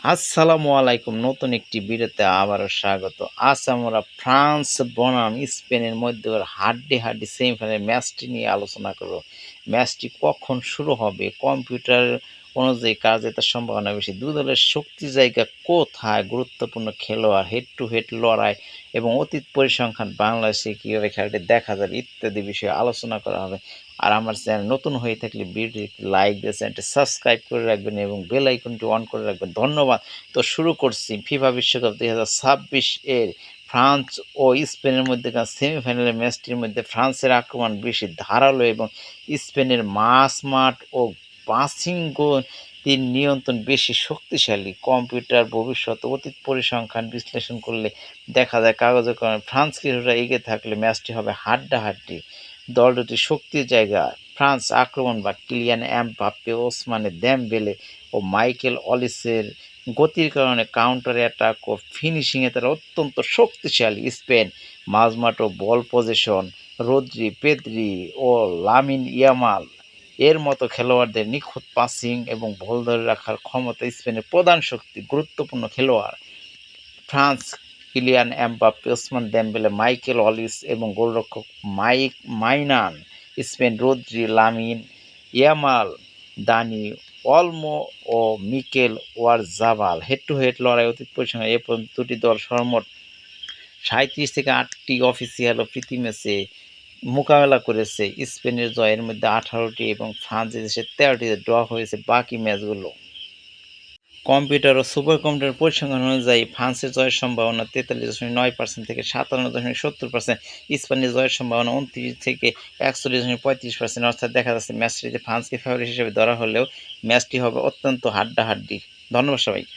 আসসালামু আলাইকুম। নতুন একটি ভিডিওতে আবারও স্বাগত। আজ আমরা ফ্রান্স বনাম স্পেনের মধ্যকার হাড্ডাহাড্ডি সেমিফাইনাল ম্যাচটি নিয়ে আলোচনা করব। ম্যাচটি কখন শুরু হবে, কম্পিউটার অনুযায়ী কার জেতার সম্ভাবনা বেশি, দুই দলের শক্তির জায়গা কোথায়, গুরুত্বপূর্ণ খেলোয়াড়, হেড টু হেড লড়াই এবং অতীত পরিসংখ্যান, বাংলাদেশে কীভাবে খেলাটি দেখা যাবে ইত্যাদি বিষয়ে আলোচনা করা হবে। আর আমার চ্যানেল নতুন হয়ে থাকলে ভিডিওটি লাইক দিয়ে চ্যানেলটি সাবস্ক্রাইব করে রাখবেন এবং বেল আইকনটি অন করে রাখবেন। ধন্যবাদ। তো শুরু করছি ফিফা বিশ্বকাপ ২০২৬ এর ফ্রান্স ও স্পেনের মধ্যেকার সেমিফাইনালের ম্যাচটির মধ্যে ফ্রান্সের আক্রমণ বেশি ধারালো এবং স্পেনের মাঠ ও পাসিং তিন নিয়ন্ত্রণ বেশি শক্তিশালী। কম্পিউটার ভবিষ্যৎ অতীত পরিসংখ্যান বিশ্লেষণ করলে দেখা যায় কাগজে কলমে ফ্রান্স কিছুটা এগিয়ে থাকলে ম্যাচটি হবে হাড্ডাহাড্ডি। দল দুটির শক্তির জায়গা ফ্রান্স আক্রমণ বা কিলিয়ান এমবাপ্পে, ওসমানে দেমবেলে ও মাইকেল অলিসের গতির কারণে কাউন্টার অ্যাটাক ও ফিনিশিংয়ে তারা অত্যন্ত শক্তিশালী। স্পেন মাঝমাঠ ও বল পজিশন রদ্রি, পেদ্রি ও লামিন ইয়ামাল এর মতো খেলোয়াড়দের নিখুঁত পাসিং এবং বল ধরে রাখার ক্ষমতা স্পেনের প্রধান শক্তি। গুরুত্বপূর্ণ খেলোয়াড় France Kylian Mbappe, Ousmane Dembele, Michael Olise এবং গোলরক্ষক মাইনান। Spain Rodri, Lamine Yamal, Dani Olmo ও Mikel Oyarzabal. Head to head লড়াই অতীত পরিসংখ্যান এ পর্যন্ত দুটি দল সর্বমোট ৩৭ থেকে ৮টি অফিসিয়াল ও প্রীতি ম্যাচে মোকাবেলা করেছে। স্পেনের জয়ের মধ্যে ১৮টি এবং ফ্রান্সের ১৩টিতে ড্র হয়েছে বাকি ম্যাচগুলো। কম্পিউটার ও সুপার কম্পিউটার পরিসংখ্যান অনুযায়ী ফ্রান্সের জয়ের সম্ভাবনা ৪৩.৯% থেকে ৫৭.৭০%। স্পেনের জয়ের সম্ভাবনা ২৯ থেকে ৪১.৩৫%। অর্থাৎ দেখা যাচ্ছে ম্যাচটিতে ফ্রান্সকে ফেভারিট হিসেবে ধরা হলেও ম্যাচটি হবে অত্যন্ত হাড্ডাহাড্ডি। ধন্যবাদ সবাইকে।